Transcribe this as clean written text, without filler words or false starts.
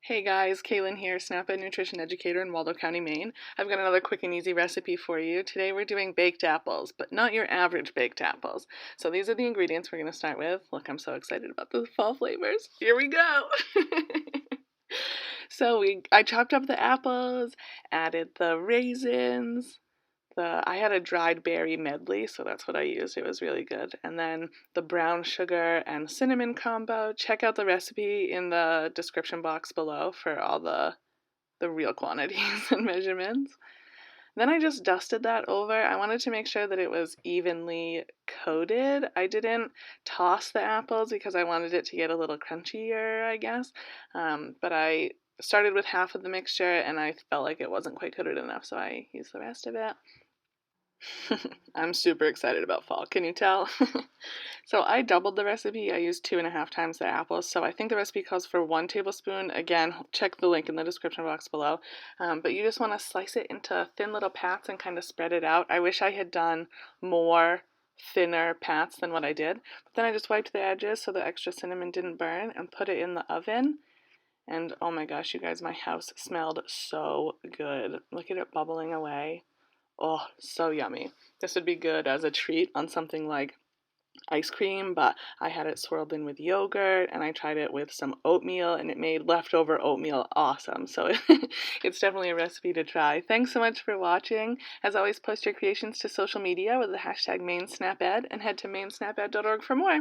Hey guys, Kaylin here, SNAP-Ed nutrition educator in Waldo County, Maine. I've got another quick and easy recipe for you. Today we're doing baked apples, but not your average baked apples. So these are the ingredients we're going to start with. Look, I'm so excited about the fall flavors. Here we go! I chopped up the apples, added the raisins, I had a dried berry medley, so that's what I used. It was really good. And then the brown sugar and cinnamon combo. Check out the recipe in the description box below for all the real quantities and measurements. Then I just dusted that over. I wanted to make sure that it was evenly coated. I didn't toss the apples because I wanted it to get a little crunchier, I guess. But I started with half of the mixture and I felt like it wasn't quite coated enough, so I used the rest of it. I'm super excited about fall. Can you tell? So I doubled the recipe. I used 2.5 times the apples. So I think the recipe calls for 1 tablespoon. Again, check the link in the description box below. But you just want to slice it into thin little pats and kind of spread it out. I wish I had done more thinner pats than what I did. But then I just wiped the edges so the extra cinnamon didn't burn and put it in the oven. And oh my gosh, you guys, my house smelled so good. Look at it bubbling away. Oh, so yummy. This would be good as a treat on something like ice cream, but I had it swirled in with yogurt and I tried it with some oatmeal and it made leftover oatmeal awesome. So it's definitely a recipe to try. Thanks so much for watching. As always, post your creations to social media with the hashtag MaineSnapEd and head to mainesnaped.org for more.